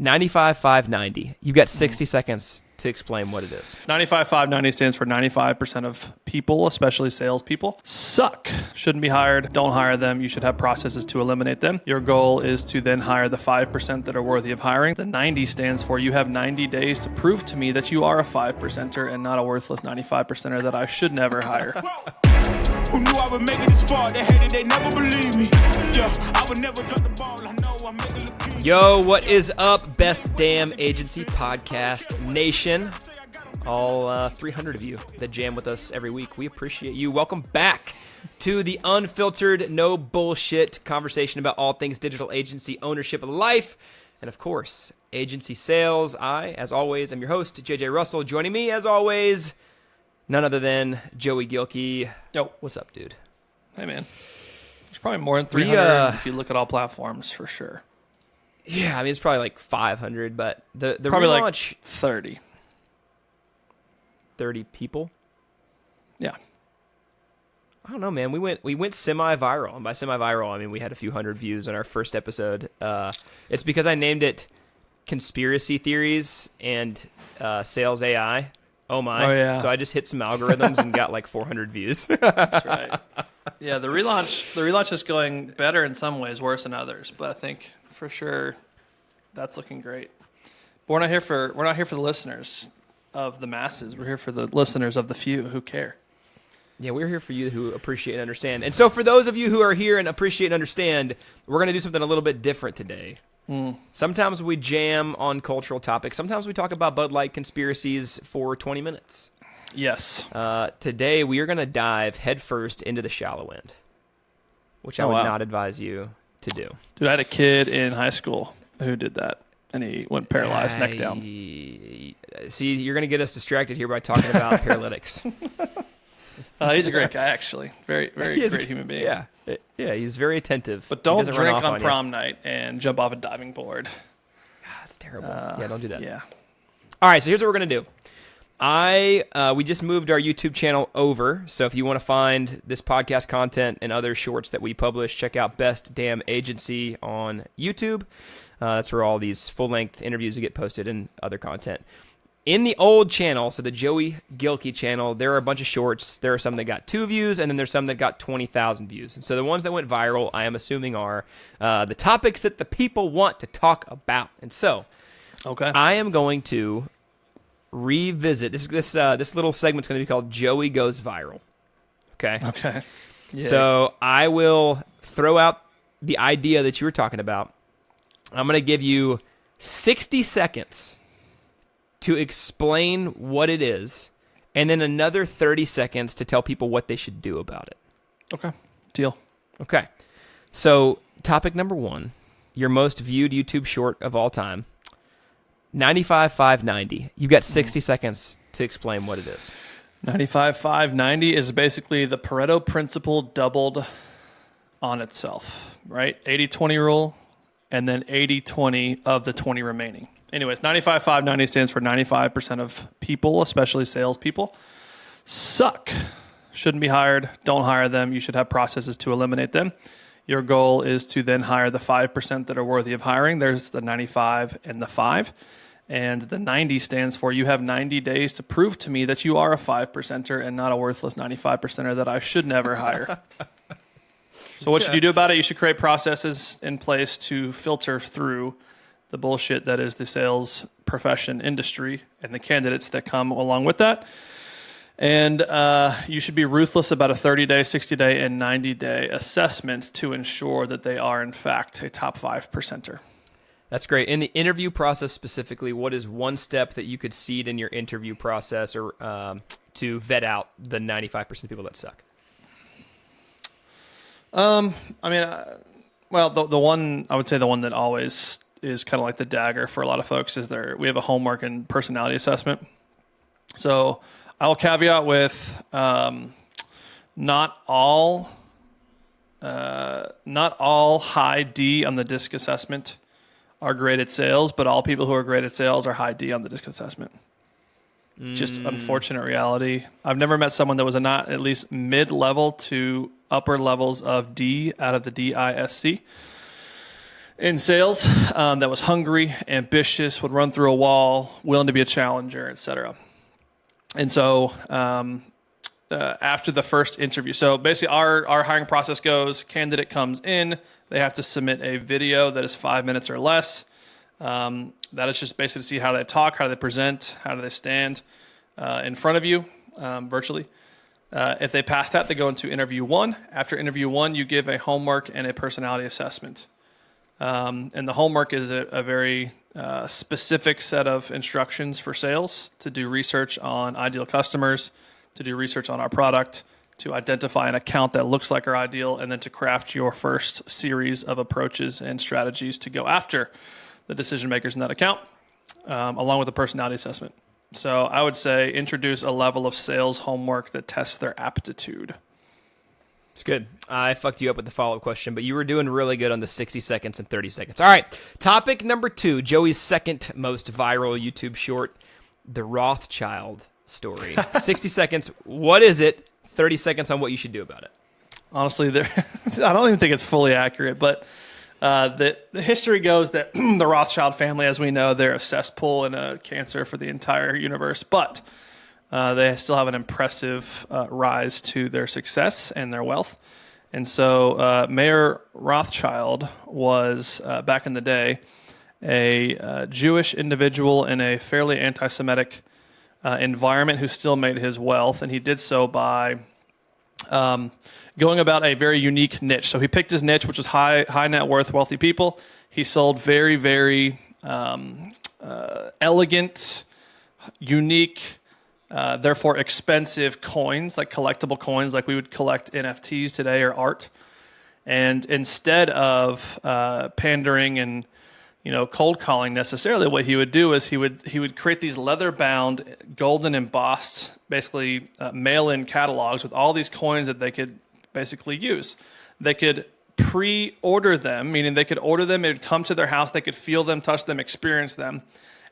95-5-90. You've got 60 seconds to explain what it is. 95-5-90 stands for 95% of people, especially salespeople, suck. Shouldn't be hired. Don't hire them. You should have processes to eliminate them. Your goal is to then hire the 5% that are worthy of hiring. The 90 stands for you have 90 days to prove to me that you are a 5%er and not a worthless 95%er that I should never hire. Who knew I would make it this far? They hated, they never believed me. Yeah, I would never drop the ball. I know I'm making look easy. Yo, what is up, Best Damn Agency Podcast Nation? All 300 of you that jam with us every week. We appreciate you. Welcome back to the unfiltered, no bullshit conversation about all things digital agency ownership, life, and of course, agency sales. I, as always, am your host, JJ Russell. Joining me, as always, none other than Joey Gilkey. Yo. What's up, dude? Hey, man. There's probably more than 300 if you look at all platforms, for sure. Yeah, I mean, it's probably like 500, but the probably relaunch... like 30. 30 people? Yeah. I don't know, man. We went semi-viral. And by semi-viral, I mean we had a few hundred views on our first episode. It's because I named it Conspiracy Theories and Sales AI. Oh my. Oh, yeah. So I just hit some algorithms and got like 400 views. That's right. Yeah, the relaunch is going better in some ways, worse in others. But I think for sure that's looking great. But we're not here for the listeners of the masses. We're here for the listeners of the few who care. Yeah, we're here for you who appreciate and understand. And so for those of you who are here and appreciate and understand, we're going to do something a little bit different today. Sometimes we jam on cultural topics. Sometimes we talk about Bud Light conspiracies for 20 minutes. Yes. Today we are going to dive headfirst into the shallow end, which I would not advise you to do. Dude, I had a kid in high school who did that, and he went paralyzed, neck down. See, you're going to get us distracted here by talking about paralytics. He's a great guy, actually. Very, very great human being. Yeah, he's very attentive. But don't drink on prom night and jump off a diving board. God, that's terrible. Yeah, don't do that. Yeah. All right, so here's what we're going to do. We just moved our YouTube channel over, so if you want to find this podcast content and other shorts that we publish, check out Best Damn Agency on YouTube. That's where all these full-length interviews get posted and other content. In the old channel, so the Joey Gilkey channel, there are a bunch of shorts. There are some that got 2 views, and then there's some that got 20,000 views. And so the ones that went viral, I am assuming, are the topics that the people want to talk about. And so, okay, I am going to revisit this little segment's going to be called Joey Goes Viral. Okay. Yeah. So I will throw out the idea that you were talking about. I'm going to give you 60 seconds to explain what it is, and then another 30 seconds to tell people what they should do about it. Okay. Deal. Okay. So topic number 1, your most viewed YouTube short of all time, 95-5-90. You've got 60 seconds to explain what it is. 95-5-90 is basically the Pareto principle doubled on itself, right? 80-20 rule, and then 80-20 of the 20 remaining. Anyways, 95-5-90 stands for 95% of people, especially salespeople, suck. Shouldn't be hired. Don't hire them. You should have processes to eliminate them. Your goal is to then hire the 5% that are worthy of hiring. There's the 95 and the 5. And the 90 stands for you have 90 days to prove to me that you are a 5%er and not a worthless 95%er that I should never hire. So what should you do about it? You should create processes in place to filter through the bullshit that is the sales profession industry and the candidates that come along with that. And you should be ruthless about a 30-day, 60-day, and 90-day assessment to ensure that they are, in fact, a top 5%er. That's great. In the interview process specifically, what is one step that you could seed in your interview process or to vet out the 95% of people that suck? The one, I would say the one that always is kind of like the dagger for a lot of folks is we have a homework and personality assessment. So I'll caveat with not all high D on the DISC assessment are great at sales, but all people who are great at sales are high D on the DISC assessment. Just unfortunate reality. I've never met someone that was not at least mid-level to upper levels of D out of the DISC. in sales that was hungry, ambitious, would run through a wall, willing to be a challenger, etc. And so after the first interview, so basically our hiring process goes, candidate comes in, they have to submit a video that is 5 minutes or less. That is just basically to see how they talk, how they present, how do they stand in front of you virtually. If they pass that, they go into interview 1. After interview 1, you give a homework and a personality assessment. And the homework is a very specific set of instructions for sales to do research on ideal customers, to do research on our product, to identify an account that looks like our ideal, and then to craft your first series of approaches and strategies to go after the decision makers in that account, along with a personality assessment. So I would say introduce a level of sales homework that tests their aptitude. It's good. I fucked you up with the follow-up question, but you were doing really good on the 60 seconds and 30 seconds. All right, topic number 2, Joey's second most viral YouTube short, the Rothschild story. 60 seconds, what is it? 30 seconds on what you should do about it. Honestly, I don't even think it's fully accurate, but the history goes that the Rothschild family, as we know, they're a cesspool and a cancer for the entire universe, but they still have an impressive rise to their success and their wealth. And so Mayor Rothschild was, back in the day, a Jewish individual in a fairly anti-Semitic environment who still made his wealth, and he did so by going about a very unique niche. So he picked his niche, which was high net worth, wealthy people. He sold very, very elegant, unique, therefore expensive coins, like collectible coins, like we would collect NFTs today or art. And instead of pandering and cold calling necessarily, what he would do is he would create these leather-bound, golden embossed, basically mail-in catalogs with all these coins that they could basically use. They could pre-order them, meaning they could order them, it would come to their house, they could feel them, touch them, experience them,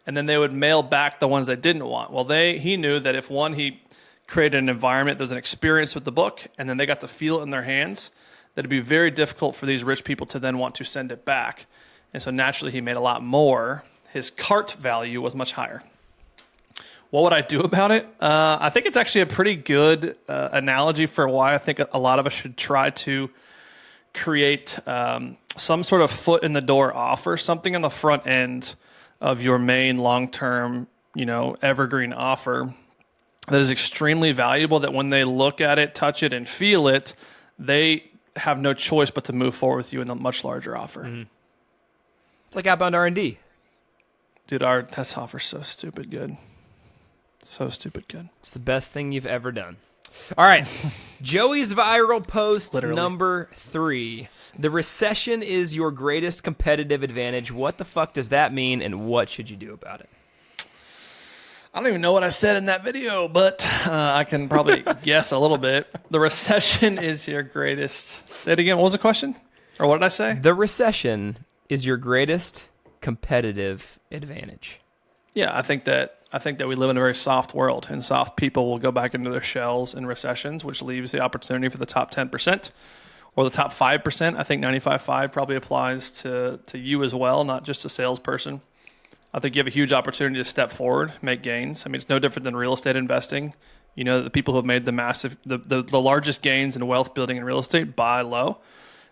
and then they would mail back the ones they didn't want. Well, he knew that if he created an environment, there's an experience with the book, and then they got to feel it in their hands, that it'd be very difficult for these rich people to then want to send it back. And so naturally, he made a lot more. His cart value was much higher. What would I do about it? I think it's actually a pretty good analogy for why I think a lot of us should try to create some sort of foot in the door offer, something on the front end of your main long-term, evergreen offer that is extremely valuable, that when they look at it, touch it, and feel it, they have no choice but to move forward with you in a much larger offer. Mm-hmm. It's like outbound R&D. Dude, that offer's so stupid good. So stupid good. It's the best thing you've ever done. All right. Joey's viral post number 3. The recession is your greatest competitive advantage. What the fuck does that mean, and what should you do about it? I don't even know what I said in that video, but I can probably guess a little bit. The recession is your greatest... Say it again. What was the question? Or what did I say? The recession is your greatest competitive advantage. Yeah, I think that we live in a very soft world, and soft people will go back into their shells in recessions, which leaves the opportunity for the top 10% or the top 5%. I think 95.5 probably applies to you as well, not just a salesperson. I think you have a huge opportunity to step forward, make gains. I mean, it's no different than real estate investing. You know, the people who have made the largest gains in wealth building in real estate buy low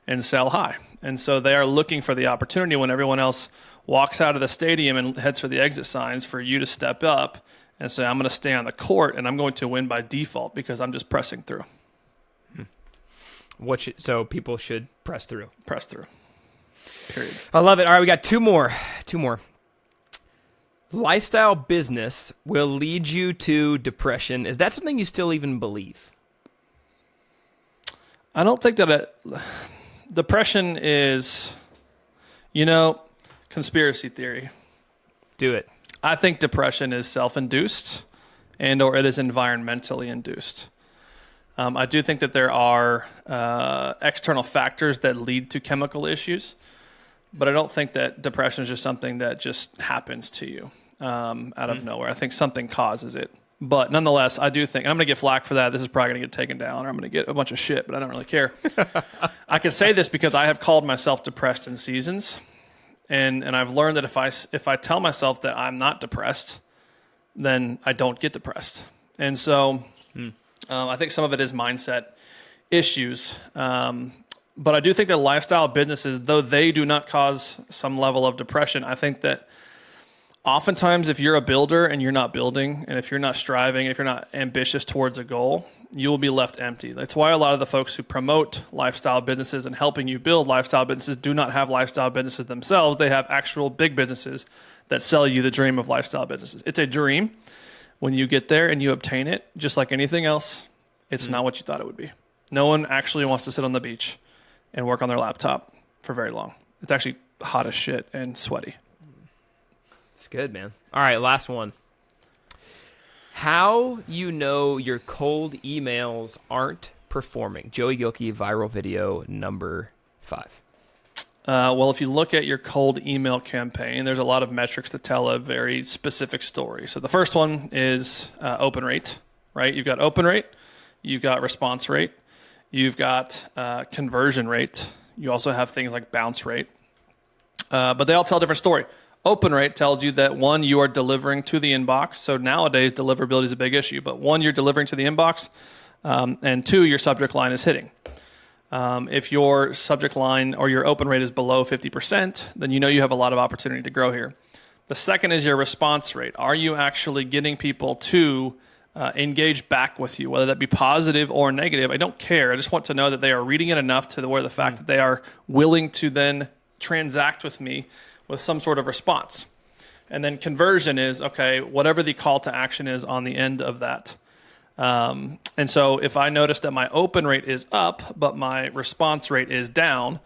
and sell high. And so they are looking for the opportunity when everyone else walks out of the stadium and heads for the exit signs for you to step up and say, I'm going to stay on the court and I'm going to win by default because I'm just pressing through. So people should press through. Press through. Period. I love it. All right, we got two more. Lifestyle business will lead you to depression. Is that something you still even believe? I don't think that depression is, conspiracy theory. Do it. I think depression is self-induced or it is environmentally induced. I do think that there are external factors that lead to chemical issues, but I don't think that depression is just something that just happens to you out of nowhere. I think something causes it. But nonetheless, I do think, and I'm going to get flack for that. This is probably going to get taken down, or I'm going to get a bunch of shit, but I don't really care. I can say this because I have called myself depressed in seasons. And I've learned that if I tell myself that I'm not depressed, then I don't get depressed. And so I think some of it is mindset issues. But I do think that lifestyle businesses, though they do not cause some level of depression, I think that oftentimes if you're a builder and you're not building, and if you're not striving, if you're not ambitious towards a goal, you will be left empty. That's why a lot of the folks who promote lifestyle businesses and helping you build lifestyle businesses do not have lifestyle businesses themselves. They have actual big businesses that sell you the dream of lifestyle businesses. It's a dream. When you get there and you obtain it, just like anything else, it's not what you thought it would be. No one actually wants to sit on the beach and work on their laptop for very long. It's actually hot as shit and sweaty. It's good, man. All right, last one. How you know your cold emails aren't performing? Joey Gilkey, viral video number 5. Well, if you look at your cold email campaign, there's a lot of metrics that tell a very specific story. So the first one is open rate, right? You've got open rate, you've got response rate, you've got conversion rate. You also have things like bounce rate, but they all tell a different story. Open rate tells you that, one, you are delivering to the inbox. So nowadays, deliverability is a big issue. But one, you're delivering to the inbox, and 2, your subject line is hitting. If your subject line or your open rate is below 50%, then you know you have a lot of opportunity to grow here. The second is your response rate. Are you actually getting people to engage back with you, whether that be positive or negative? I don't care. I just want to know that they are reading it enough to where the fact that they are willing to then transact with me with some sort of response. And then conversion is, okay, whatever the call to action is on the end of that. And so if I notice that my open rate is up, but my response rate is down,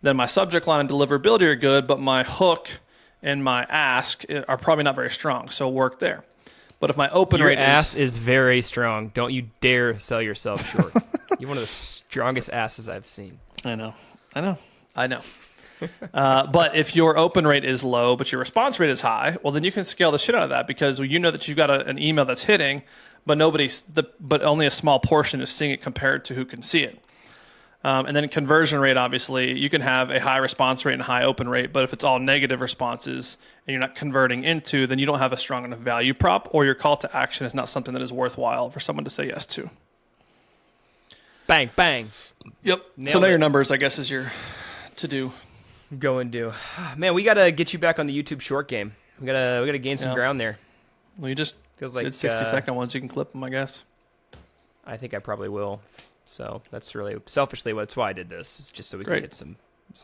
then my subject line and deliverability are good, but my hook and my ask are probably not very strong. So work there. But if my open Your rate ass is very strong. Don't you dare sell yourself short. You're one of the strongest asses I've seen. I know. But if your open rate is low, but your response rate is high, well, then you can scale the shit out of that because you know that you've got an email that's hitting, but but only a small portion is seeing it compared to who can see it. And then conversion rate, obviously, you can have a high response rate and high open rate, but if it's all negative responses and you're not converting into, then you don't have a strong enough value prop, or your call to action is not something that is worthwhile for someone to say yes to. Bang, bang. Yep. Nailed So now it. your numbers, I guess, is your to-do. Go and do. Man, we got to get you back on the YouTube short game. We gotta gain some ground there. Well, you just Feels like did 60-second ones. You can clip them, I guess. I think I probably will. So that's really selfishly that's why I did this, is just so we can get some.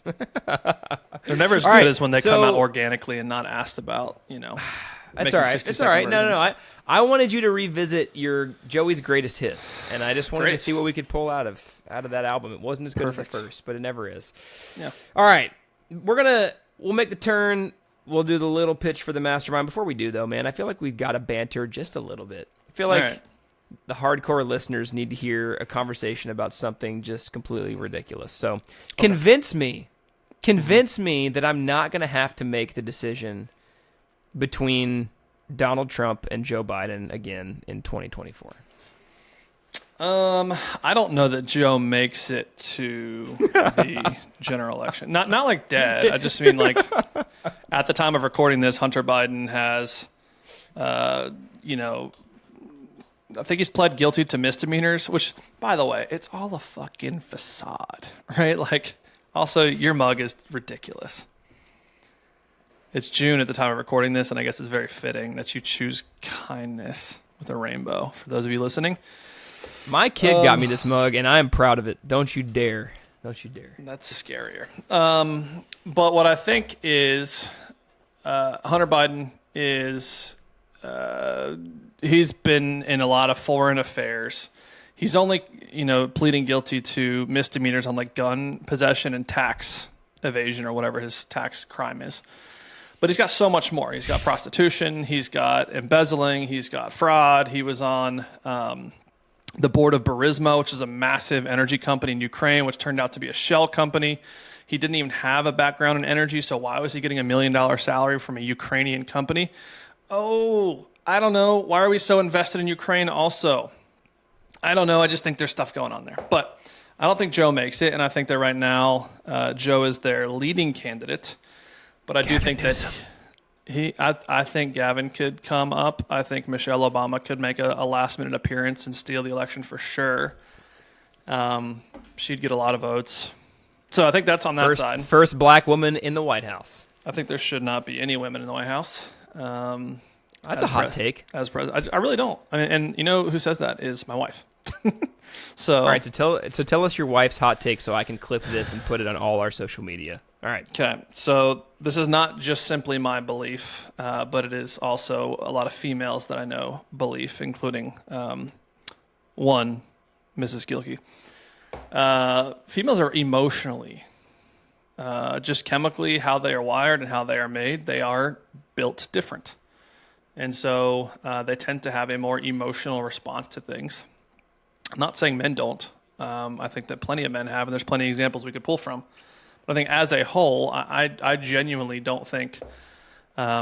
They're never as All good right, as when they so- come out organically and not asked about, That's making all right. It's 60-second all right. No. versions. I wanted you to revisit your Joey's greatest hits, and I just wanted to Great. see what we could pull out of that album. It wasn't as good as Perfect. the first, but it never is. Yeah. All right, we'll make the turn. We'll do the little pitch for the mastermind. Before we do, though, man, I feel like we've got to banter just a little bit. I feel like All right. the hardcore listeners need to hear a conversation about something just completely ridiculous. So convince me that I'm not going to have to make the decision between Donald Trump and Joe Biden again in 2024. I don't know that Joe makes it to the general election. Not like dead. I just mean like at the time of recording this, Hunter Biden has, I think he's pled guilty to misdemeanors, which, by the way, it's all a fucking facade, right? Like, also, your mug is ridiculous. It's June at the time of recording this, and I guess it's very fitting that you choose kindness with a rainbow. For those of you listening. My kid got me this mug, and I am proud of it. Don't you dare. Don't you dare. That's scarier. But what I think is Hunter Biden is he's been in a lot of foreign affairs. He's only, pleading guilty to misdemeanors on like gun possession and tax evasion or whatever his tax crime is. But he's got so much more. He's got prostitution. He's got embezzling. He's got fraud. He was on the board of Burisma, which is a massive energy company in Ukraine, which turned out to be a shell company. He didn't even have a background in energy, so why was he getting $1 million salary from a Ukrainian company? Oh, I don't know. Why are we so invested in Ukraine also? I don't know. I just think there's stuff going on there. But I don't think Joe makes it, and I think that right now Joe is their leading candidate. But I do think Newsom. that I think Gavin could come up. I think Michelle Obama could make a last-minute appearance and steal the election for sure. She'd get a lot of votes. So I think that's on that side. First black woman in the White House. I think there should not be any women in the White House. That's a hot take. As president, I really don't. I mean, and you know who says that is my wife. So all right, so tell us your wife's hot take so I can clip this and put it on all our social media. All right. Okay, so this is not just simply my belief, but it is also a lot of females that I know belief, including one, Mrs. Gilkey. Females are emotionally, just chemically, how they are wired and how they are made, they are built different. And so they tend to have a more emotional response to things. I'm not saying men don't. I think that plenty of men have, and there's plenty of examples we could pull from. But I think as a whole, I genuinely don't think I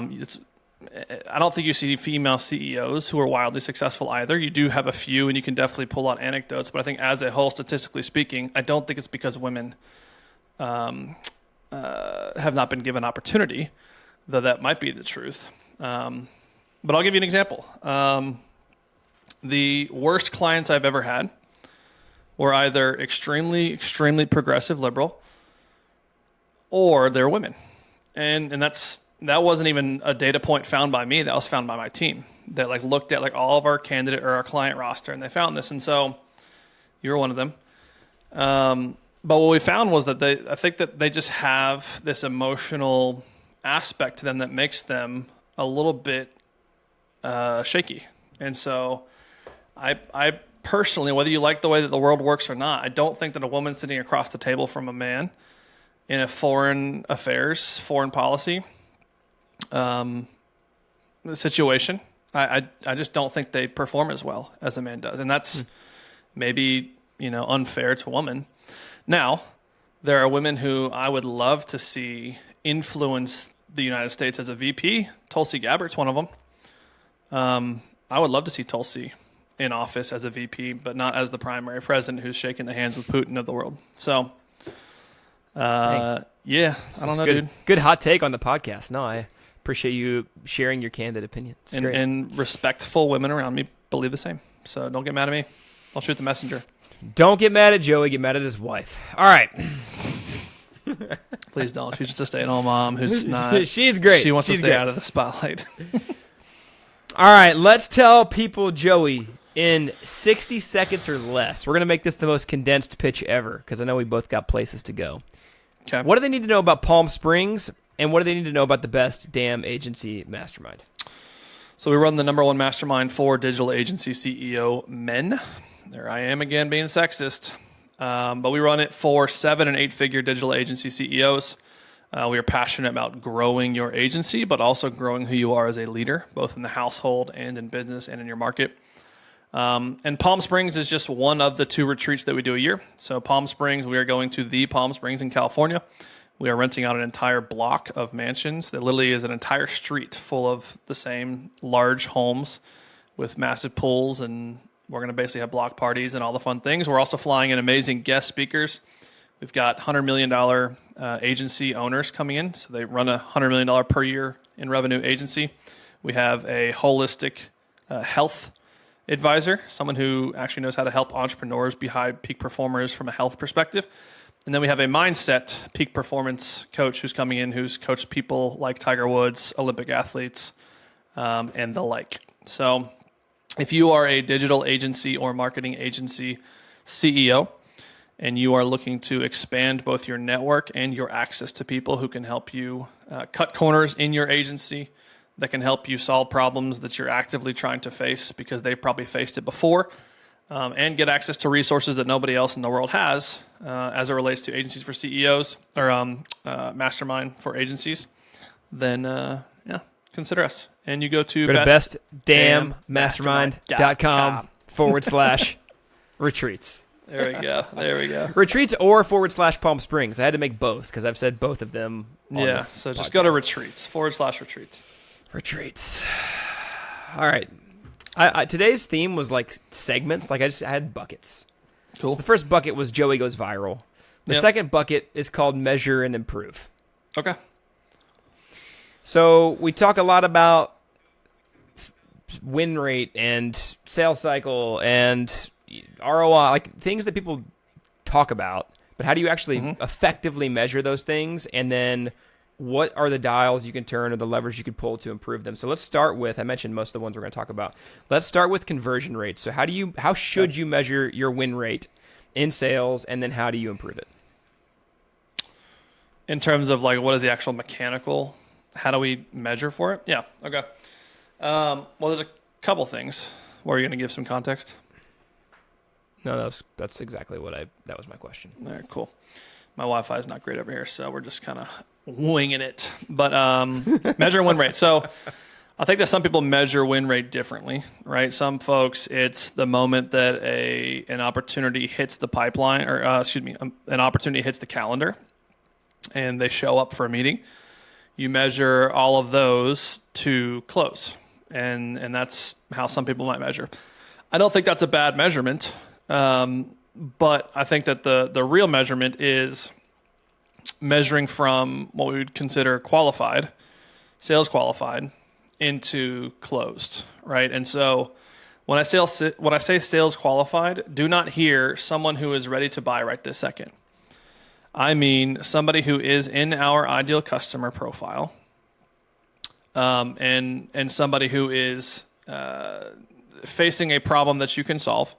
don't think you see female CEOs who are wildly successful either. You do have a few, and you can definitely pull out anecdotes. But I think as a whole, statistically speaking, I don't think it's because women have not been given opportunity, though that might be the truth. But I'll give you an example. The worst clients I've ever had were either extremely, extremely progressive liberal, or they're women. And that wasn't even a data point found by me. That was found by my team that like looked at like all of our candidate or our client roster, and they found this. And so you're one of them. But what we found was that I think that they just have this emotional aspect to them that makes them a little bit shaky. And so I personally, whether you like the way that the world works or not, I don't think that a woman sitting across the table from a man in a foreign affairs, foreign policy situation, I just don't think they perform as well as a man does. And that's maybe, unfair to a woman. Now, there are women who I would love to see influence the United States as a VP. Tulsi Gabbard's one of them. I would love to see Tulsi in office as a VP, but not as the primary president who's shaking the hands with Putin of the world. So, I don't know, dude. Good hot take on the podcast. No, I appreciate you sharing your candid opinion. And respectful women around me believe the same. So don't get mad at me. I'll shoot the messenger. Don't get mad at Joey. Get mad at his wife. All right. Please don't. She's just a stay-at-home mom who's not. She's great. She wants She's to stay great. out of the spotlight. All right. Let's tell people, Joey, in 60 seconds or less. We're going to make this the most condensed pitch ever because I know we both got places to go. Okay. What do they need to know about Palm Springs, and what do they need to know about the Best Damn Agency Mastermind? So we run the #1 mastermind for digital agency CEO men. There I am again being sexist. But we run it for 7- and 8-figure digital agency CEOs. We are passionate about growing your agency, but also growing who you are as a leader, both in the household and in business and in your market. And Palm Springs is just one of the 2 retreats that we do a year. So Palm Springs, we are going to the Palm Springs in California. We are renting out an entire block of mansions that literally is an entire street full of the same large homes with massive pools, and we're going to basically have block parties and all the fun things. We're also flying in amazing guest speakers. We've got $100 million agency owners coming in. So they run a $100 million per year in revenue agency. We have a holistic health advisor, someone who actually knows how to help entrepreneurs be high peak performers from a health perspective. And then we have a mindset peak performance coach who's coming in, who's coached people like Tiger Woods, Olympic athletes, and the like. So if you are a digital agency or marketing agency CEO and you are looking to expand both your network and your access to people who can help you cut corners in your agency, that can help you solve problems that you're actively trying to face because they've probably faced it before, and get access to resources that nobody else in the world has as it relates to agencies for CEOs or mastermind for agencies, then consider us. And you go to bestdamnmastermind.com/retreats. There we go. Retreats or /Palm Springs. I had to make both because I've said both of them. Yeah, so just go to retreats, /retreats. Retreats. All right. Today's theme was like segments. Like I had buckets. Cool. So the first bucket was Joey Goes Viral. The second bucket is called Measure and Improve. Okay. So we talk a lot about win rate and sales cycle and ROI, like things that people talk about, but how do you actually effectively measure those things? And then what are the dials you can turn or the levers you could pull to improve them? So let's start with, I mentioned most of the ones we're going to talk about. Let's start with conversion rates. So how should you measure your win rate in sales, and then how do you improve it? In terms of like, what is the actual mechanical, how do we measure for it? Yeah. Okay. Well, there's a couple things. Where are you going to give some context? No, that's exactly that was my question. All right, cool. My Wi-Fi is not great over here, so we're just kind of winging it. But measure win rate. So I think that some people measure win rate differently, right? Some folks, it's the moment that an opportunity hits the pipeline, or an opportunity hits the calendar, and they show up for a meeting. You measure all of those to close, and that's how some people might measure. I don't think that's a bad measurement. But I think that the real measurement is measuring from what we would consider qualified, sales qualified, into closed, right? And so when I say sales qualified, do not hear someone who is ready to buy right this second. I mean somebody who is in our ideal customer profile, and somebody who is facing a problem that you can solve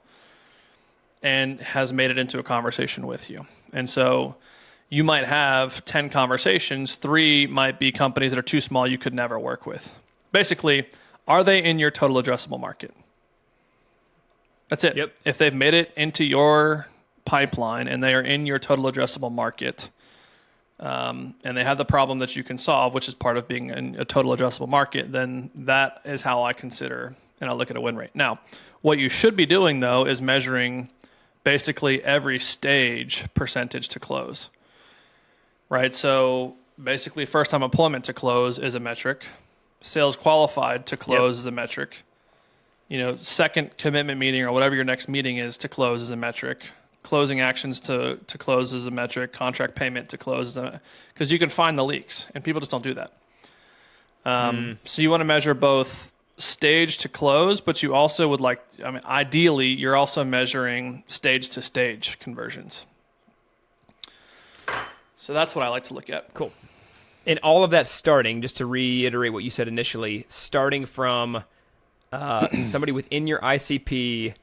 and has made it into a conversation with you. And so you might have 10 conversations. 3 might be companies that are too small you could never work with. Basically, are they in your total addressable market? That's it. Yep. If they've made it into your pipeline and they are in your total addressable market, and they have the problem that you can solve, which is part of being in a total addressable market, then that is how I consider and I look at a win rate. Now, what you should be doing, though, is measuring basically every stage percentage to close, right? So basically first time employment to close is a metric. Sales qualified to close is a metric. Second commitment meeting or whatever your next meeting is to close is a metric. Closing actions to close is a metric. Contract payment to close, because you can find the leaks and people just don't do that. So you want to measure both stage to close, but you also would ideally, you're also measuring stage to stage conversions. So that's what I like to look at. Cool. And all of that starting, just to reiterate what you said initially, starting from somebody within your ICP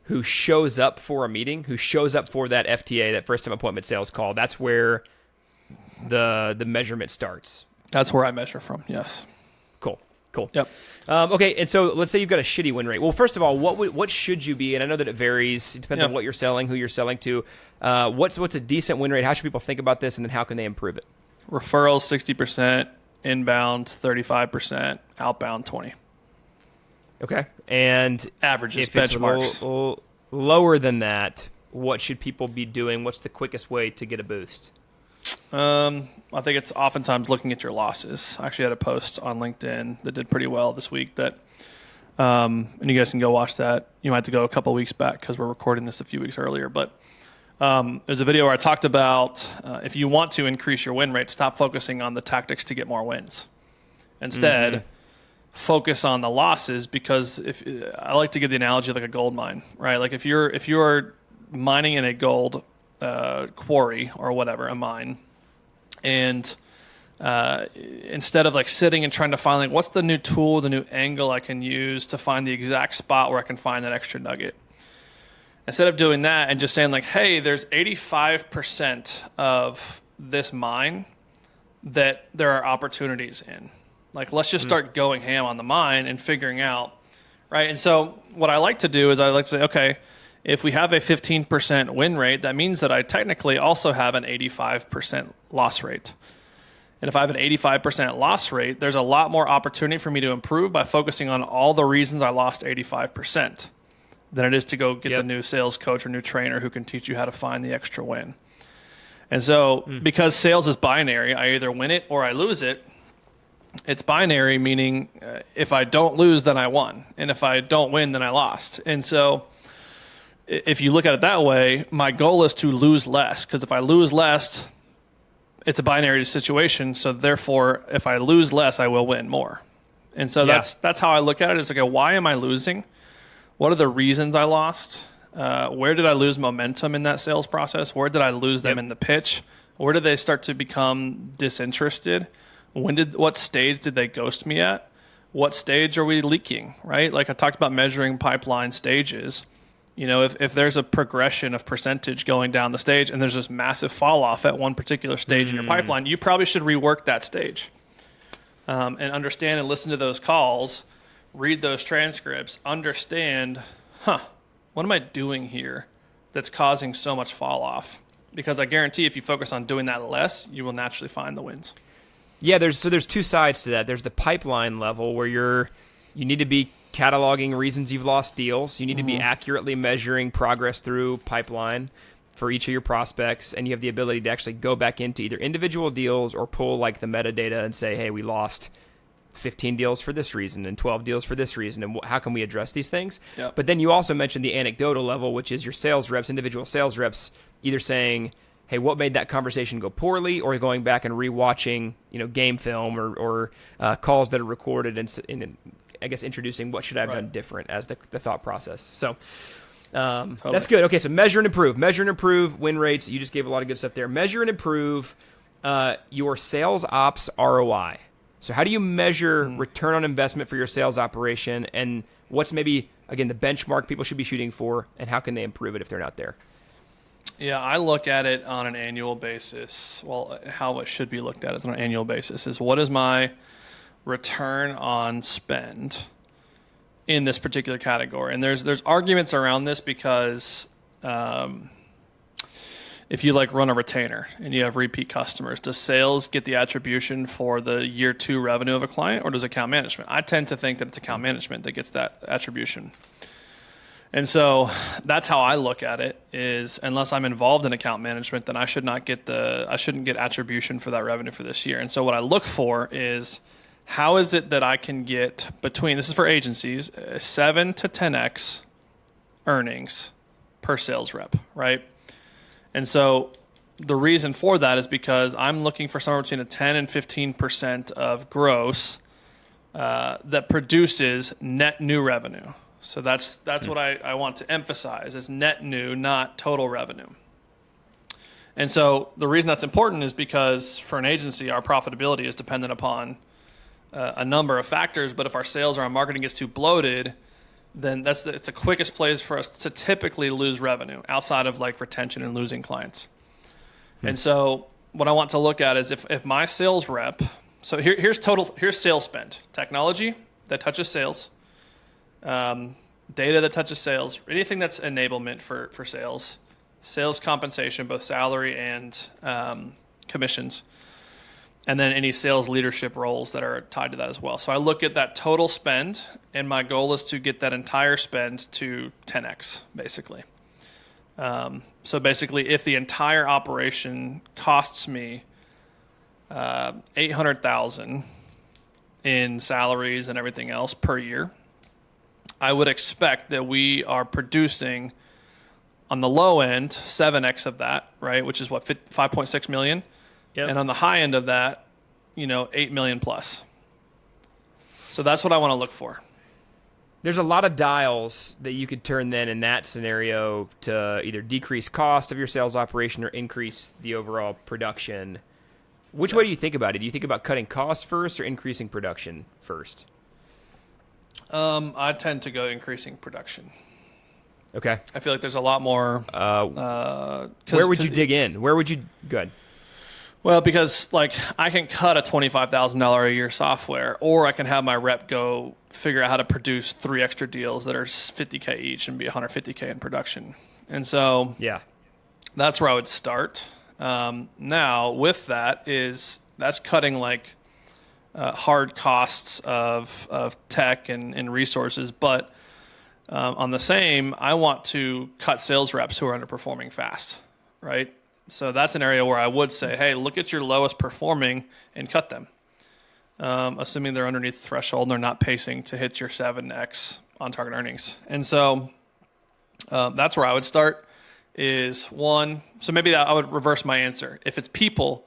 who shows up for a meeting, who shows up for that FTA, that first time appointment sales call, that's where the measurement starts. That's where I measure from, yes. Cool. Yep. Okay, and so let's say you've got a shitty win rate. Well, first of all, what should you be? And I know that it varies. It depends on what you're selling, who you're selling to. What's a decent win rate? How should people think about this, and then how can they improve it? Referrals 60%, inbound 35%, outbound 20%. Okay, and averages, if benchmarks. It's a little lower than that, what should people be doing? What's the quickest way to get a boost? I think it's oftentimes looking at your losses. I actually had a post on LinkedIn that did pretty well this week and you guys can go watch that. You might have to go a couple of weeks back because we're recording this a few weeks earlier. But there's a video where I talked about if you want to increase your win rate, stop focusing on the tactics to get more wins. Instead, focus on the losses, because I like to give the analogy of like a gold mine, right? Like if you're mining in a gold quarry or whatever, a mine, and instead of like sitting and trying to find like what's the new tool, the new angle I can use to find the exact spot where I can find that extra nugget, instead of doing that and just saying like, hey, there's 85% of this mine that there are opportunities in. Like, let's just start going ham on the mine and figuring out, right? And so what I like to do is I like to say, okay, if we have a 15% win rate, that means that I technically also have an 85% loss rate. And if I have an 85% loss rate, there's a lot more opportunity for me to improve by focusing on all the reasons I lost 85% than it is to go get the new sales coach or new trainer who can teach you how to find the extra win. And so because sales is binary, I either win it or I lose it. It's binary, meaning if I don't lose, then I won. And if I don't win, then I lost. And so if you look at it that way, my goal is to lose less, because if I lose less it's a binary situation. So therefore, if I lose less, I will win more. And so that's how I look at it. Is okay, why am I losing? What are the reasons I lost? Where did I lose momentum in that sales process? Where did I lose them in the pitch? Where did they start to become disinterested? What stage did they ghost me at? What stage are we leaking, right? Like I talked about measuring pipeline stages. You know, if there's a progression of percentage going down the stage and there's this massive fall off at one particular stage in your pipeline, you probably should rework that stage and understand and listen to those calls, read those transcripts, understand, what am I doing here that's causing so much fall off? Because I guarantee if you focus on doing that less, you will naturally find the wins. Yeah, there's two sides to that. There's the pipeline level where you need to be cataloging reasons you've lost deals. You need to be accurately measuring progress through pipeline for each of your prospects, and you have the ability to actually go back into either individual deals or pull like the metadata and say, hey, we lost 15 deals for this reason and 12 deals for this reason, and how can we address these things? Yep. But then you also mentioned the anecdotal level, which is your sales reps, individual sales reps, either saying, hey, what made that conversation go poorly, or going back and rewatching, game film or calls that are recorded and I guess introducing what should I have done different as the thought process. So that's good. Okay, so measure and improve win rates. You just gave a lot of good stuff there. Measure and improve your sales ops ROI. So how do you measure return on investment for your sales operation, and what's maybe, again, the benchmark people should be shooting for, and how can they improve it if they're not there? Yeah, I look at it on an annual basis. Well, how it should be looked at is on an annual basis is what is my return on spend in this particular category. And there's arguments around this because if you run a retainer and you have repeat customers, does sales get the attribution for the year 2 revenue of a client, or does account management? I tend to think that it's account management that gets that attribution. And so that's how I look at it is unless I'm involved in account management, then I shouldn't get attribution for that revenue for this year. And so what I look for is how is it that I can get between, this is for agencies, 7 to 10x earnings per sales rep, right? And so the reason for that is because I'm looking for somewhere between a 10 and 15% of gross that produces net new revenue. So that's what I want to emphasize is net new, not total revenue. And so the reason that's important is because for an agency, our profitability is dependent upon a number of factors. But if our sales or our marketing gets too bloated, then it's the quickest place for us to typically lose revenue outside of retention and losing clients. And so what I want to look at is if my sales rep, so here's sales spend, technology that touches sales, data that touches sales, anything that's enablement for sales, sales compensation, both salary and commissions, and then any sales leadership roles that are tied to that as well. So I look at that total spend, and my goal is to get that entire spend to 10x, basically. So basically, if the entire operation costs me $800,000 in salaries and everything else per year, I would expect that we are producing on the low end 7x of that, right? Which is what, 5.6 million. Yep. And on the high end of that, 8 million plus. So that's what I want to look for. There's a lot of dials that you could turn then in that scenario to either decrease cost of your sales operation or increase the overall production. Which way do you think about it? Do you think about cutting costs first or increasing production first? I tend to go increasing production. Okay. I feel like there's a lot more. Where would you dig in? Where would you go ahead? Well, because I can cut a $25,000 a year software, or I can have my rep go figure out how to produce 3 extra deals that are $50K each and be $150K in production. And so that's where I would start. Now with that's cutting hard costs of tech and resources, but on the same, I want to cut sales reps who are underperforming fast, right? So that's an area where I would say, hey, look at your lowest performing and cut them, assuming they're underneath the threshold and they're not pacing to hit your 7x on target earnings. And so that's where I would start is one. So maybe I would reverse my answer. If it's people,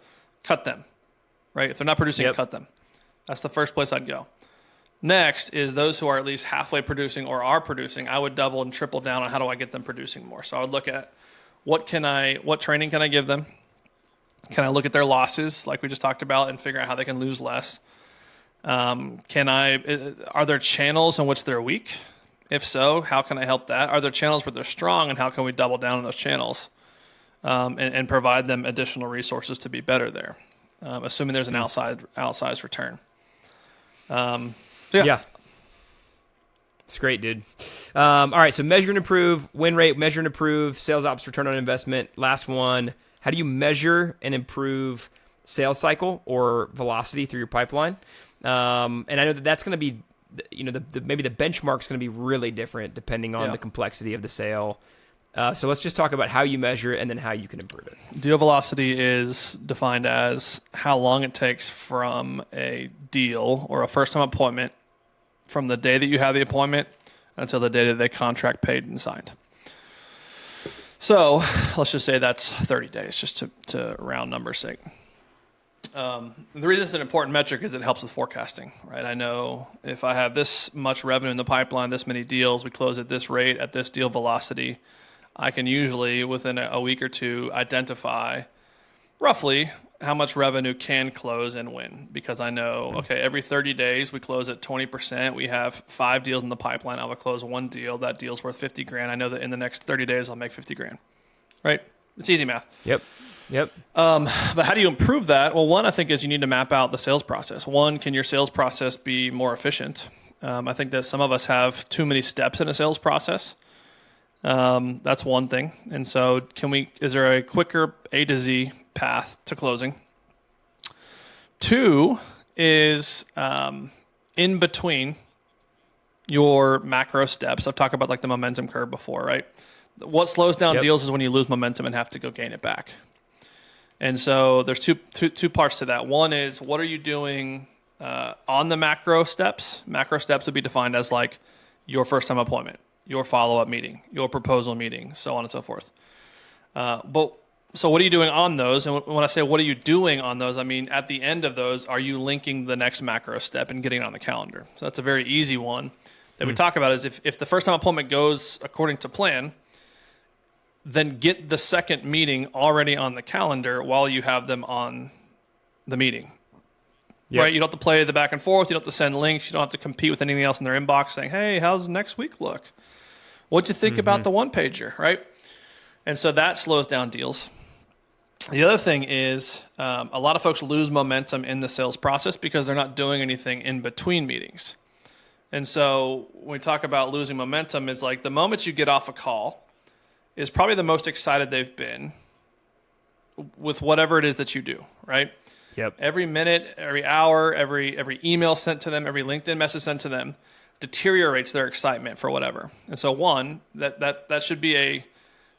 cut them, right? If they're not producing, cut them. That's the first place I'd go. Next is those who are at least halfway producing or are producing. I would double and triple down on how do I get them producing more. So I would look at what training can I give them? Can I look at their losses, like we just talked about, and figure out how they can lose less? Are there channels in which they're weak? If so, how can I help that? Are there channels where they're strong, and how can we double down on those channels and provide them additional resources to be better there, assuming there's an outsized return. Yeah. It's great, dude. All right, so measure and improve, win rate, measure and improve, sales ops return on investment. Last one, how do you measure and improve sales cycle or velocity through your pipeline? And I know that that's going to be, maybe the benchmark's going to be really different depending on the complexity of the sale. So let's just talk about how you measure it and then how you can improve it. Deal velocity is defined as how long it takes from a deal or a first-time appointment from the day that you have the appointment until the day that they contract paid and signed. So let's just say that's 30 days, just to round numbers sake. The reason it's an important metric is it helps with forecasting, right? I know if I have this much revenue in the pipeline, this many deals, we close at this rate, at this deal velocity, I can usually, within a week or two, identify roughly how much revenue can close and when, because I know, okay, every 30 days we close at 20%. We have 5 deals in the pipeline. I will close 1 deal. That deal's worth $50,000. I know that in the next 30 days I'll make $50,000, right? It's easy math. Yep. But how do you improve that? Well, one, I think, is you need to map out the sales process. One, can your sales process be more efficient? I think that some of us have too many steps in a sales process. That's one thing. And so is there a quicker A to Z path to closing? 2 is in between your macro steps. I've talked about like the momentum curve before, right? What slows down deals is when you lose momentum and have to go gain it back. And so there's two parts to that. One is, what are you doing on the macro steps? Macro steps would be defined as like your first time appointment, your follow-up meeting, your proposal meeting, so on and so forth. So what are you doing on those? And when I say what are you doing on those, I mean at the end of those, are you linking the next macro step and getting it on the calendar? So that's a very easy one that we talk about is if the first time appointment goes according to plan, then get the second meeting already on the calendar while you have them on the meeting. Yep. Right? You don't have to play the back and forth. You don't have to send links. You don't have to compete with anything else in their inbox saying, hey, how's next week look? What'd you think about the one-pager, right? And so that slows down deals. The other thing is a lot of folks lose momentum in the sales process because they're not doing anything in between meetings. And so when we talk about losing momentum, is like the moment you get off a call is probably the most excited they've been with whatever it is that you do, right? Yep. Every minute, every hour, every email sent to them, every LinkedIn message sent to them deteriorates their excitement for whatever. And so one, that should be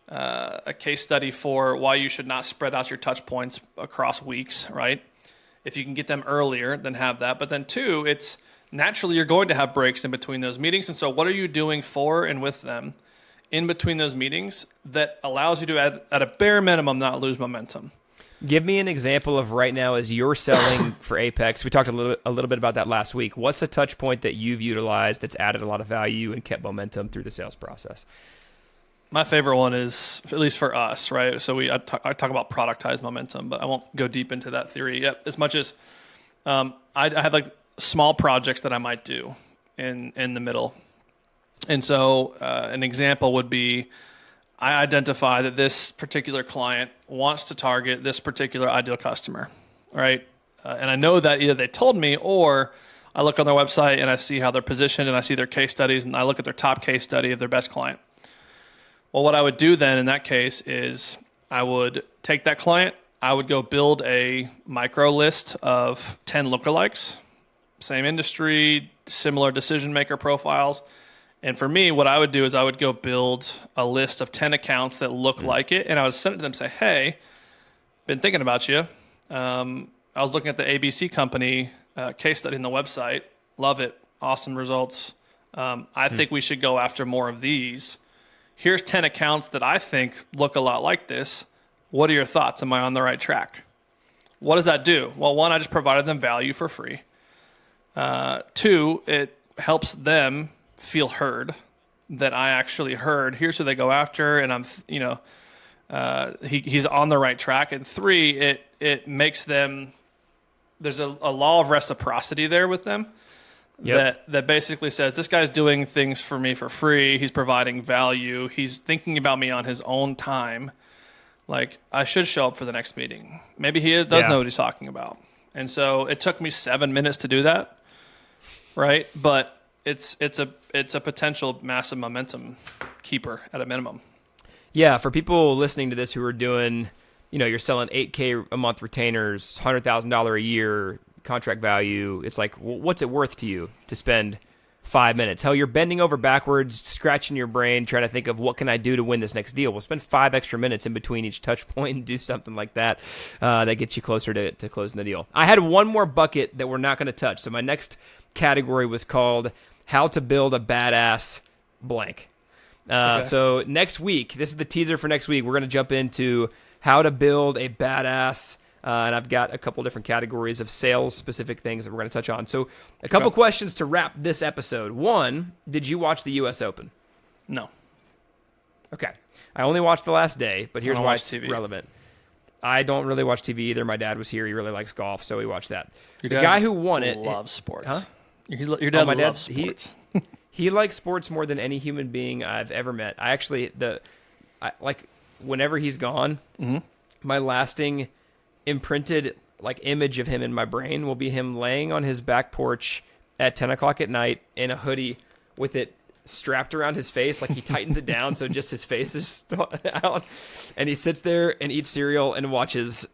a case study for why you should not spread out your touch points across weeks, right? If you can get them earlier, then have that. But then 2, it's naturally you're going to have breaks in between those meetings. And so what are you doing for and with them in between those meetings that allows you to, at a bare minimum, not lose momentum? Give me an example of right now as you're selling for Apex. We talked a little bit about that last week. What's a touch point that you've utilized that's added a lot of value and kept momentum through the sales process? My favorite one is, at least for us, right? So I talk about productized momentum, but I won't go deep into that theory yet. As much as I have like small projects that I might do in the middle. And so an example would be I identify that this particular client wants to target this particular ideal customer, right? And I know that either they told me or I look on their website and I see how they're positioned and I see their case studies and I look at their top case study of their best client. Well, what I would do then in that case is I would take that client, I would go build a micro list of 10 lookalikes, same industry, similar decision maker profiles. And for me, what I would do is I would go build a list of 10 accounts that look like it. And I would send it to them and say, hey, been thinking about you. I was looking at the ABC company case study on the website. Love it. Awesome results. I think we should go after more of these. Here's 10 accounts that I think look a lot like this. What are your thoughts? Am I on the right track? What does that do? Well, one, I just provided them value for free. Two, it helps them feel heard, that I actually heard. Here's who they go after, and he's on the right track. And three, it makes them. There's a law of reciprocity there with them. Yep. That basically says this guy's doing things for me for free. He's providing value. He's thinking about me on his own time. Like, I should show up for the next meeting. Maybe he does know what he's talking about. And so it took me 7 minutes to do that, right? But it's a potential massive momentum keeper at a minimum. Yeah, for people listening to this who are doing, you're selling $8K a month retainers, $100,000 a year contract value. It's like, what's it worth to you to spend 5 minutes? Hell, you're bending over backwards, scratching your brain, trying to think of what can I do to win this next deal. We'll spend 5 extra minutes in between each touch point and do something like that. That gets you closer to closing the deal. I had one more bucket that we're not going to touch. So my next category was called how to build a badass blank. Okay. So next week, this is the teaser for next week. We're going to jump into how to build a badass. And I've got a couple different categories of sales-specific things that we're going to touch on. So a couple questions to wrap this episode. One, did you watch the U.S. Open? No. Okay. I only watched the last day, but here's why it's TV. relevant. I don't really watch TV either. My dad was here. He really likes golf, so we watched that. Your the dad guy who won it... loves sports. Huh? Your dad my loves dad's, sports. He likes sports more than any human being I've ever met. I actually... whenever he's gone, my lasting... imprinted image of him in my brain will be him laying on his back porch at 10 o'clock at night in a hoodie with it strapped around his face, like he tightens it down so just his face is out, and he sits there and eats cereal and watches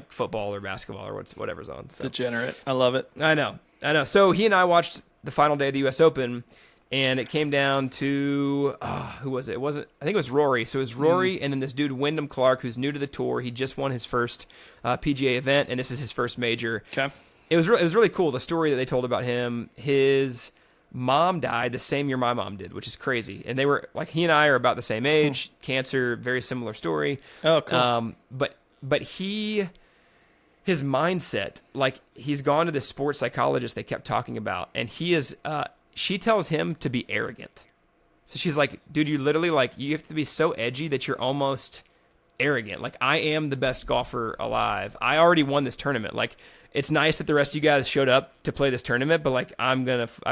football or basketball or whatever's on. So. Degenerate. I love it. I know. So he and I watched the final day of the U.S. Open, and it came down to, who was it? I think it was Rory. So it was Rory and then this dude, Wyndham Clark, who's new to the tour. He just won his first PGA event, and this is his first major. Okay. It was really cool, the story that they told about him. His mom died the same year my mom did, which is crazy. And they were, he and I are about the same age. Cancer, very similar story. Oh, cool. But his mindset, he's gone to this sports psychologist they kept talking about, and he is... she tells him to be arrogant. So she's like, dude, you literally you have to be so edgy that you're almost arrogant. I am the best golfer alive. I already won this tournament. It's nice that the rest of you guys showed up to play this tournament, but I'm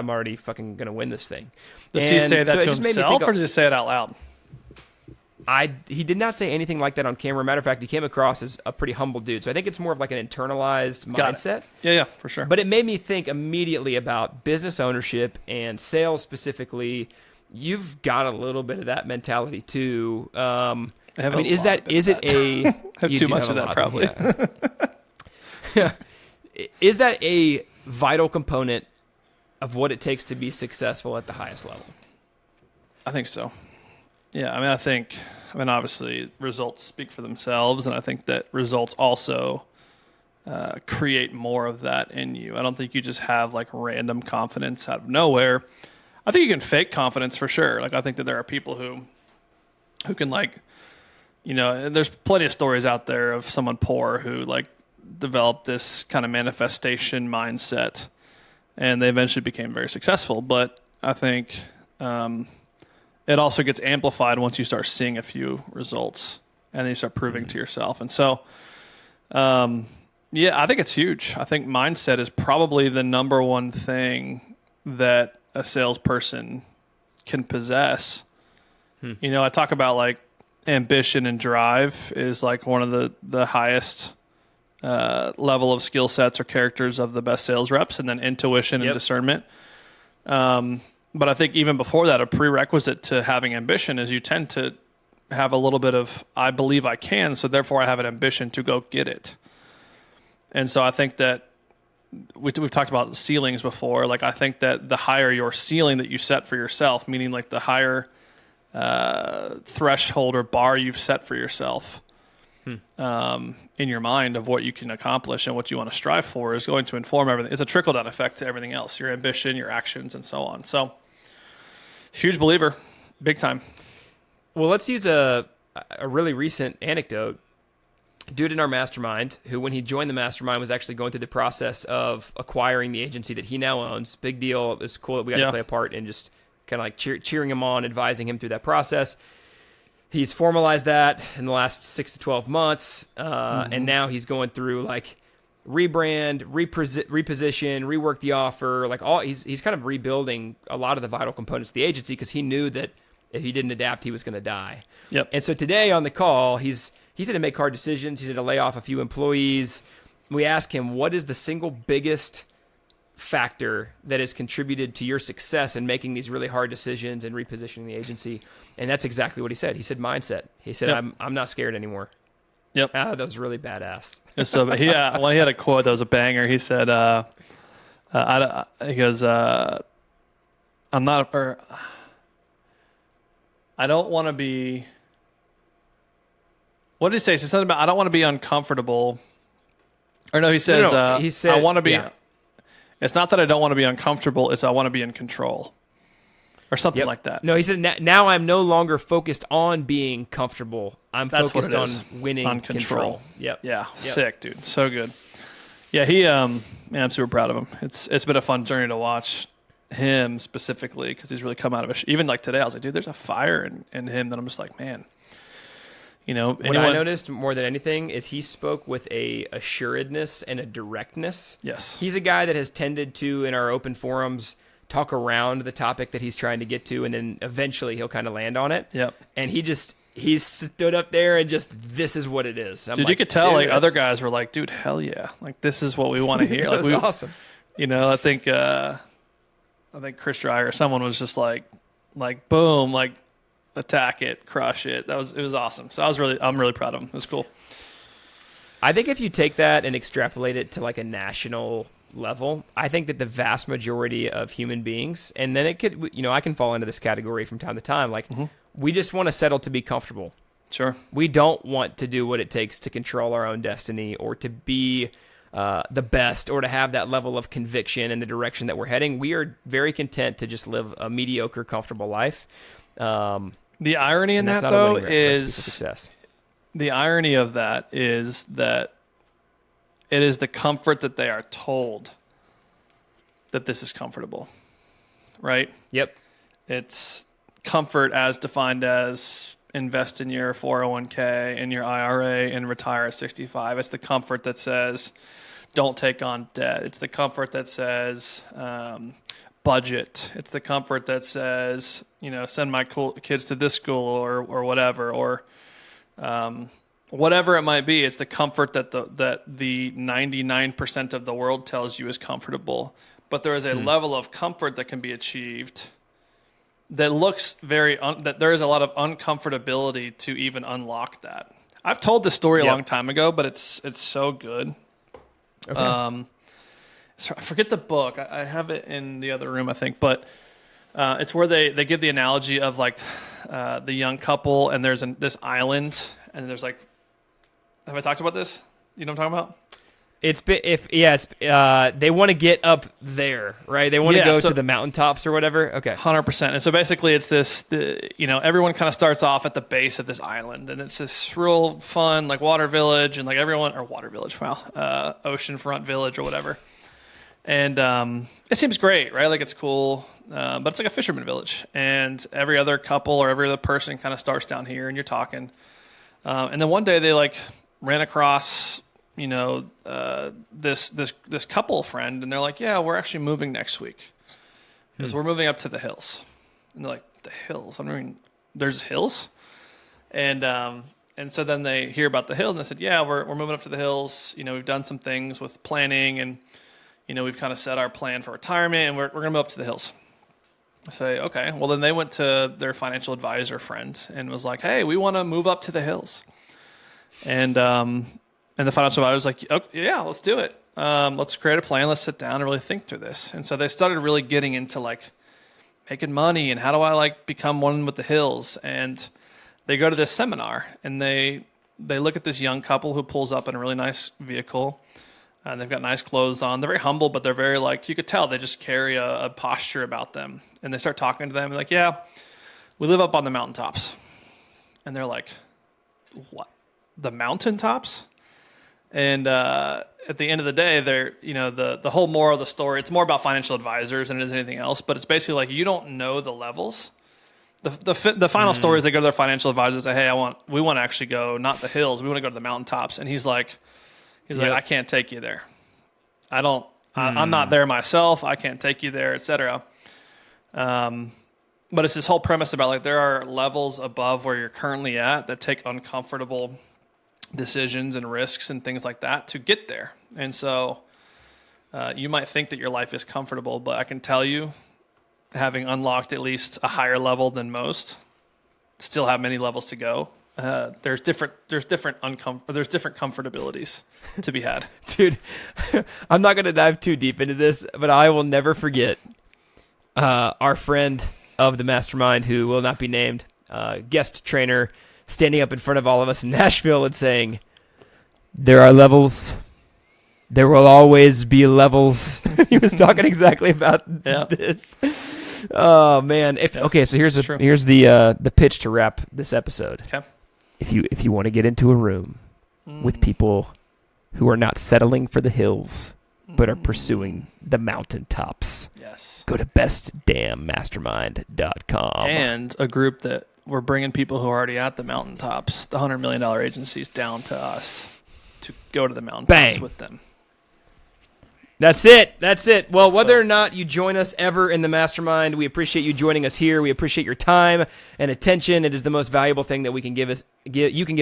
already fucking gonna win this thing. Does he say that to himself, or does he say it out loud? He did not say anything like that on camera. Matter of fact, he came across as a pretty humble dude. So I think it's more of an internalized mindset. Yeah, for sure. But it made me think immediately about business ownership and sales specifically. You've got a little bit of that mentality too. Is it a? I have too much of that probably. Yeah. Is that a vital component of what it takes to be successful at the highest level? I think so. Yeah, obviously results speak for themselves, and I think that results also create more of that in you. I don't think you just have random confidence out of nowhere. I think you can fake confidence for sure. I think that there are people who can there's plenty of stories out there of someone poor who developed this kind of manifestation mindset, and they eventually became very successful. But I think it also gets amplified once you start seeing a few results and then you start proving to yourself. And so, I think it's huge. I think mindset is probably the number one thing that a salesperson can possess. I talk about ambition and drive is one of the highest level of skill sets or characters of the best sales reps, and then intuition and discernment. But I think even before that, a prerequisite to having ambition is you tend to have a little bit of, I believe I can, so therefore I have an ambition to go get it. And so I think that we've talked about ceilings before. I think that the higher your ceiling that you set for yourself, meaning the higher threshold or bar you've set for yourself in your mind of what you can accomplish and what you want to strive for, is going to inform everything. It's a trickle-down effect to everything else, your ambition, your actions, and so on. So, huge believer, big time. Well, let's use a really recent anecdote. dude in our mastermind who, when he joined the mastermind, was actually going through the process of acquiring the agency that he now owns. Big deal. It's cool that we got to play a part in just kind of like cheering him on, advising him through that process. He's formalized that in the last 6 to 12 months, and now he's going through like rebrand, reposition, rework the offer, like all. He's kind of rebuilding a lot of the vital components of the agency because he knew that if he didn't adapt, he was going to die. Yep. And so today on the call, he's had to make hard decisions. He's had to lay off a few employees. We ask him, what is the single biggest factor that has contributed to your success in making these really hard decisions and repositioning the agency? And that's exactly what he said. He said mindset. He said, I'm not scared anymore. Yep. That was really badass. So he had a quote that was a banger. He said, he goes, I don't want to be, what did he say? He said something about, I don't want to be uncomfortable. Or no, he says, he said, I want to be, yeah. It's not that I don't want to be uncomfortable, it's I want to be in control. Or something like that. No, he said, now I'm no longer focused on being comfortable. I'm focused on winning on control. Yep. Yeah, sick, dude. So good. Yeah, I'm super proud of him. It's been a fun journey to watch him specifically because he's really come out of it. Even like today, I was like, dude, there's a fire in him that I'm just like, man. You know, what I noticed more than anything is he spoke with a assuredness and a directness. Yes. He's a guy that has tended to, in our open forums, talk around the topic that he's trying to get to, and then eventually he'll kind of land on it. Yep. And he stood up there and just, this is what it is. Dude, you could tell like other guys were like, dude, hell yeah. Like, this is what we want to hear. That was awesome. You know, I think Chris Dreyer or someone was just like boom, like attack it, crush it. It was awesome. So I'm really proud of him. It was cool. I think if you take that and extrapolate it to like a national level, I think that the vast majority of human beings, and then it could, I can fall into this category from time to time, like we just want to settle to be comfortable. Sure. We don't want to do what it takes to control our own destiny or to be the best or to have that level of conviction in the direction that we're heading. We are very content to just live a mediocre, comfortable life. The irony in that, though, is success. The irony of that is that it is the comfort that they are told that this is comfortable, right? Yep. It's comfort as defined as invest in your 401k, in your IRA, and retire at 65. It's the comfort that says don't take on debt. It's the comfort that says budget. It's the comfort that says, send my kids to this school or whatever, or whatever it might be. It's the comfort that the 99% of the world tells you is comfortable. But there is a level of comfort that can be achieved that looks that there is a lot of uncomfortability to even unlock that. I've told this story a long time ago, but it's so good. Okay. I forget the book. I have it in the other room, I think, but it's where they give the analogy of like the young couple, and there's this island, and there's like, have I talked about this? You know what I'm talking about? They want to get up there, right? They want to go to the mountaintops or whatever. Okay. 100%. And so basically it's everyone kind of starts off at the base of this island, and it's this real fun, like water village, and like oceanfront village or whatever. And it seems great, right? Like it's cool, but it's like a fisherman village, and every other couple or every other person kind of starts down here, and you're talking. And then one day they like ran across this couple friend, and they're like, yeah, we're actually moving next week because we're moving up to the hills. And they're like, the hills? I mean, there's hills? And so then they hear about the hills, and they said, yeah, we're moving up to the hills. We've done some things with planning, and we've kind of set our plan for retirement, and we're going to move up to the hills. I say, okay. Well, then they went to their financial advisor friend and was like, hey, we want to move up to the hills. And the financial advisor was like, okay, yeah, let's do it. Let's create a plan. Let's sit down and really think through this. And so they started really getting into like making money and how do I like become one with the hills. And they go to this seminar, and they look at this young couple who pulls up in a really nice vehicle. And they've got nice clothes on. They're very humble, but they're very like, you could tell they just carry a posture about them. And they start talking to them and like, yeah, we live up on the mountaintops. And they're like, what? The mountaintops? And at the end of the day, they're, the whole moral of the story, it's more about financial advisors than it is anything else. But it's basically like you don't know the levels. The final story is they go to their financial advisor and say, hey, we want to actually go, not the hills, we want to go to the mountaintops. And he's like, I can't take you there. I'm not there myself. I can't take you there, etc. But it's this whole premise about like there are levels above where you're currently at that take uncomfortable decisions and risks and things like that to get there. And so you might think that your life is comfortable, but I can tell you, having unlocked at least a higher level than most, still have many levels to go. There's different comfortabilities to be had. Dude, I'm not going to dive too deep into this, but I will never forget our friend of the Mastermind, who will not be named, guest trainer, standing up in front of all of us in Nashville and saying, there are levels. There will always be levels. He was talking exactly about this. Oh man. Okay, so here's the pitch to wrap this episode. Okay. If you want to get into a room with people who are not settling for the hills but are pursuing the mountaintops, yes, go to bestdamnmastermind.com. And a group that we're bringing people who are already at the mountaintops, the $100 million agencies, down to us to go to the mountaintops with them. That's it. Well, whether or not you join us ever in the Mastermind, we appreciate you joining us here. We appreciate your time and attention. It is the most valuable thing that you can give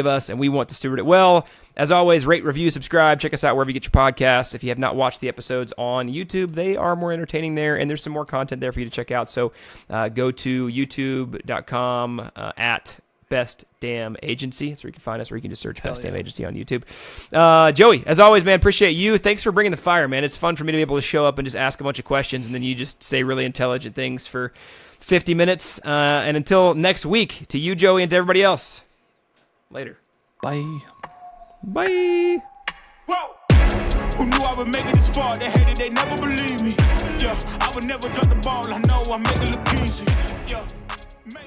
us, and we want to steward it well. As always, rate, review, subscribe. Check us out wherever you get your podcasts. If you have not watched the episodes on YouTube, they are more entertaining there, and there's some more content there for you to check out. So go to youtube.com at Best Damn Agency. That's where you can find us, or you can just search Best Damn Agency on YouTube. Joey, as always, man, appreciate you. Thanks for bringing the fire, man. It's fun for me to be able to show up and just ask a bunch of questions, and then you just say really intelligent things for 50 minutes. And until next week, to you, Joey, and to everybody else, later. Bye. Bye. Whoa. Who knew I would make it this far? They hated, they never believe me. Yeah, I would never drop the ball. I know I make it look easy. Yeah, maybe.